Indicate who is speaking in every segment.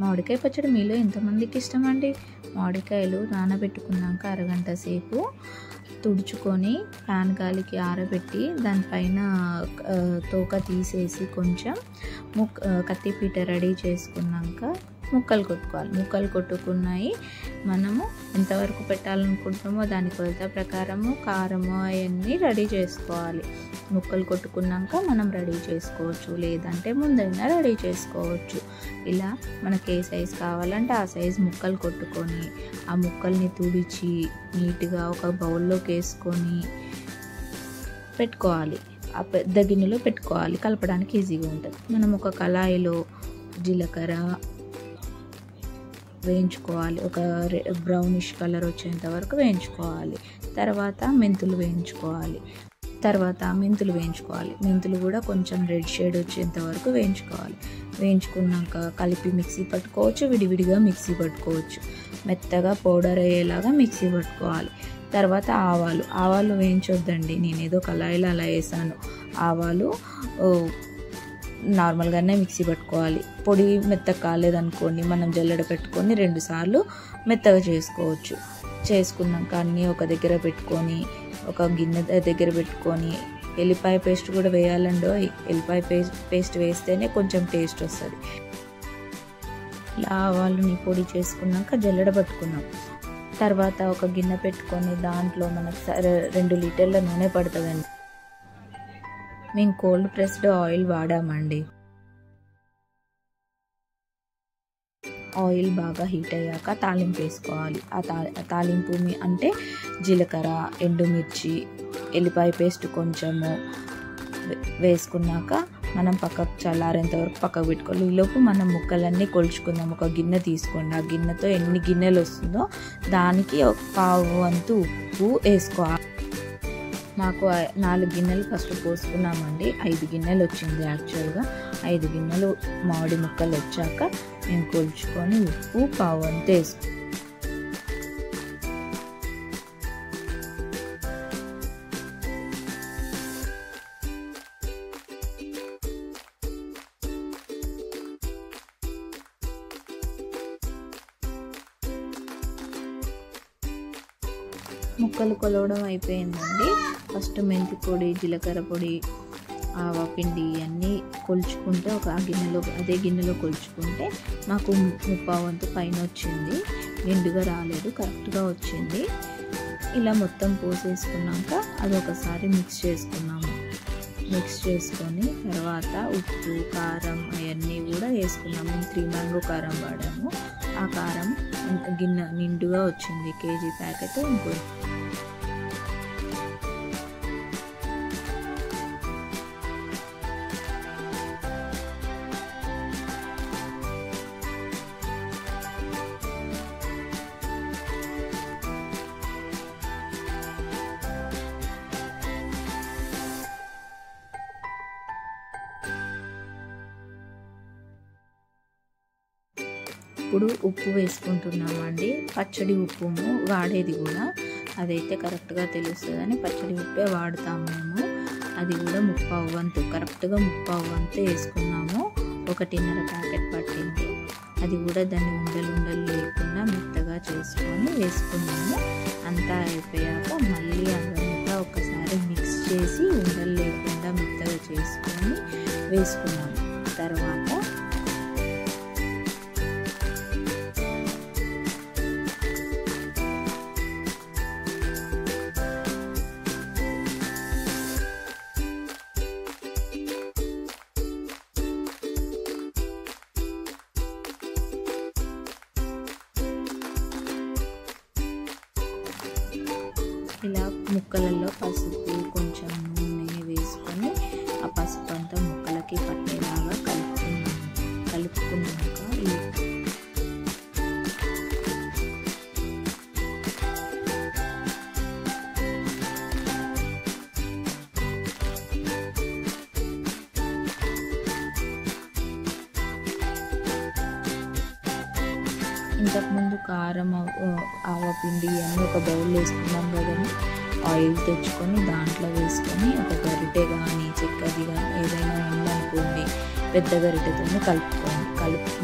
Speaker 1: మామిడికాయ పచ్చడి మీలో ఎంతమందికి ఇష్టం అండి? మామిడికాయలు నానబెట్టుకున్నాక అరగంట సేపు తుడుచుకొని ఫ్యాన్ గాలికి ఆరబెట్టి దానిపైన తోక తీసేసి కొంచెం కత్తిపీట రెడీ చేసుకున్నాక ముక్కలు కొట్టుకోవాలి. ముక్కలు కొట్టుకున్నాయి మనము ఎంతవరకు పెట్టాలనుకుంటామో దాని కొలత ప్రకారము కారము అవన్నీ రెడీ చేసుకోవాలి. ముక్కలు కొట్టుకున్నాక మనం రెడీ చేసుకోవచ్చు, లేదంటే ముందైనా రెడీ చేసుకోవచ్చు. ఇలా మనకి ఏ సైజు కావాలంటే ఆ సైజు ముక్కలు కొట్టుకొని ఆ ముక్కల్ని తుడిచి నీట్గా ఒక బౌల్లోకి వేసుకొని పెట్టుకోవాలి. ఆ పెద్ద గిన్నెలో పెట్టుకోవాలి, కలపడానికి ఈజీగా ఉంటుంది. మనం ఒక కళాయిలో జీలకర్ర వేయించుకోవాలి, ఒక బ్రౌనిష్ కలర్ వచ్చేంత వరకు వేయించుకోవాలి. తర్వాత మెంతులు వేయించుకోవాలి. మెంతులు కూడా కొంచెం రెడ్ షేడ్ వచ్చేంత వరకు వేయించుకోవాలి. వేయించుకున్నాక కలిపి మిక్సీ పట్టుకోవచ్చు, విడివిడిగా మిక్సీ పట్టుకోవచ్చు. మెత్తగా పౌడర్ అయ్యేలాగా మిక్సీ పట్టుకోవాలి. తర్వాత ఆవాలు వేయించొద్దండి, నేనేదో కళాయిలో అలా వేసాను. ఆవాలు నార్మల్గానే మిక్సీ పట్టుకోవాలి. పొడి మెత్తగా కాలేదనుకోండి మనం జల్లెడ పెట్టుకొని 2 సార్లు మెత్తగా చేసుకోవచ్చు. చేసుకున్నాక అన్నీ ఒక దగ్గర పెట్టుకొని ఒక గిన్నె దగ్గర పెట్టుకొని ఎల్లిపాయ పేస్ట్ కూడా వేయాలండో. ఎల్లిపాయ పేస్ట్ వేస్తేనే కొంచెం టేస్ట్ వస్తుంది. ఇలా ఆవాలని పొడి చేసుకున్నాక జల్లెడ పట్టుకున్నాం. తర్వాత ఒక గిన్నె పెట్టుకొని దాంట్లో మనకు 2 లీటర్ల నూనె పడుతుందండి. మేము కోల్డ్ ప్రెస్డ్ ఆయిల్ వాడామండి. ఆయిల్ బాగా హీట్ అయ్యాక తాలింపు వేసుకోవాలి. ఆ తాలింపు అంటే జీలకర్ర, ఎండుమిర్చి, ఎల్లిపాయ పేస్ట్ కొంచెము వేసుకున్నాక మనం పక్కకు చల్లారేంత వరకు పక్కకు పెట్టుకోవాలి. ఈలోపు మనం ముక్కలన్నీ కొలుచుకుందాం. ఒక గిన్నె తీసుకోండి, ఆ గిన్నెతో ఎన్ని గిన్నెలు వస్తుందో దానికి ఒక పావు వంతు ఉప్పు వేసుకోవాలి. మాకు 4 గిన్నెలు ఫస్ట్ పోసుకున్నామండి, 5 గిన్నెలు వచ్చింది. యాక్చువల్గా 5 గిన్నెలు మామిడి ముక్కలు వచ్చాక మేము కొలుచుకొని ఉప్పు పావు వంతు వేసుకో. ముక్కలు కొలవడం అయిపోయిందండి. ఫస్ట్ మెంతి పొడి, జీలకర్ర పొడి, ఆవపిండి అన్నీ కొలుచుకుంటే అదే గిన్నెలో కొలుచుకుంటే మాకు 3/4 వంతు పైన వచ్చింది. నిండుగా రాలేదు, కరెక్ట్గా వచ్చింది. ఇలా మొత్తం పోసేసుకున్నాక అదొకసారి మిక్స్ చేసుకున్నాము. మిక్స్ చేసుకొని తర్వాత ఉప్పు, కారం అవన్నీ కూడా వేసుకున్నాము. 3 మ్యాంగో కారం వాడాము. ఆ కారం గిన్నె నిండుగా వచ్చింది, కేజీ ప్యాకెట్. ఇంకో ఇప్పుడు ఉప్పు వేసుకుంటున్నామండి. పచ్చడి ఉప్పు వాడేది కూడా అదైతే కరెక్ట్గా తెలుస్తుందని పచ్చడి ఉప్పే వాడతాము మేము. అది కూడా 3/4 వంతు, కరెక్ట్గా 3/4 వంతు వేసుకున్నాము. 1.5 ప్యాకెట్ పట్టింది. అది కూడా దాన్ని ఉండలు లేకుండా మెత్తగా చేసుకొని వేసుకున్నాము. అంతా అయిపోయాక మళ్ళీ అదంతా ఒకసారి మిక్స్ చేసి ఉండలు లేకుండా మెత్తగా చేసుకొని వేసుకున్నాము. తర్వాత ఇలా ముక్కలలో పసుపు, కొంచెం నూనె వేసుకొని ఆ పసుపు అంతా ముక్కలకి పట్టేలాగా కలుపుకున్నాక ఇంతకుముందు కారం, ఆవపిండి అన్నీ ఒక బౌల్ వేసుకున్నాం కదండి. ఆయిల్ తెచ్చుకొని దాంట్లో వేసుకొని ఒక గరిటె కానీ చెక్కది కానీ ఏదైనా ఉందనుకోండి పెద్ద గరిటెతో కలుపుకోండి.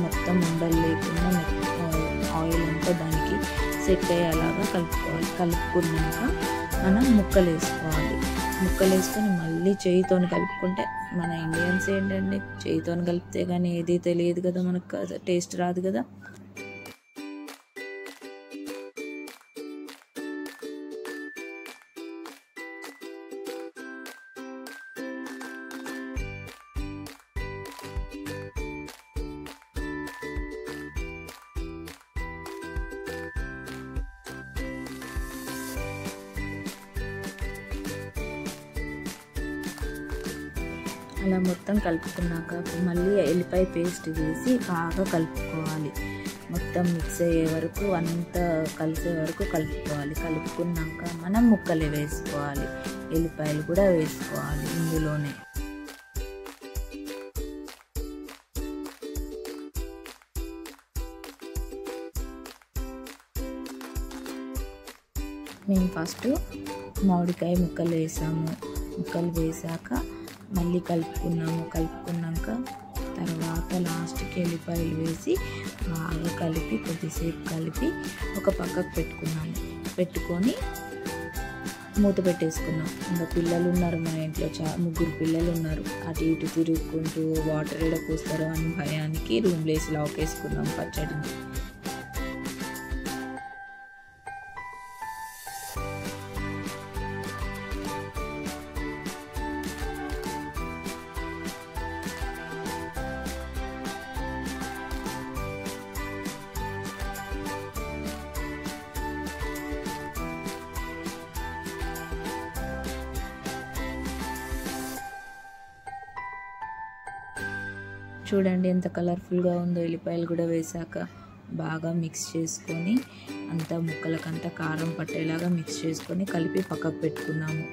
Speaker 1: మొత్తం ఉండలు లేకుండా ఆయిల్ అంతా దానికి సెట్ అయ్యేలాగా కలుపుకోవాలి. కలుపుకున్నాక మనం ముక్కలు వేసుకోవాలి. ముక్కలు వేసుకొని మళ్ళీ చేయితో కలుపుకుంటే, మన ఇండియన్స్ ఏంటండి చేయితో కలిపితే కానీ ఏది తెలియదు కదా, మనకు టేస్ట్ రాదు కదా. అలా మొత్తం కలుపుకున్నాక మళ్ళీ ఎల్లిపాయ పేస్ట్ వేసి బాగా కలుపుకోవాలి. మొత్తం మిక్స్ అయ్యే వరకు, అంతా కలిసే వరకు కలుపుకోవాలి. కలుపుకున్నాక మనం ముక్కలు వేసుకోవాలి. ఎల్లిపాయలు కూడా వేసుకోవాలి ఇందులోనే. మేము ఫస్ట్ మామిడికాయ ముక్కలు వేసాము. ముక్కలు వేసాక మళ్ళీ కలుపుకున్నాక తర్వాత లాస్ట్కి ఎల్లిపాయలు వేసి బాగా కలిపి కొద్దిసేపు కలిపి ఒక పక్కకు పెట్టుకొని మూత పెట్టేసుకున్నాం. ఇంకా పిల్లలు ఉన్నారు మా ఇంట్లో, 3 పిల్లలు ఉన్నారు. అటు ఇటు తిరుగుకుంటూ వాటర్ ఎడ పోస్తారో అని భయానికి రూమ్లో వేసి లాక్ వేసుకున్నాం పచ్చడిని. చూడండి ఎంత కలర్ఫుల్గా ఉందో. ఎల్లిపాయలు కూడా వేసాక బాగా మిక్స్ చేసుకొని అంతా ముక్కలకంతా కారం పట్టేలాగా మిక్స్ చేసుకొని కలిపి పక్కకు పెట్టుకున్నాము.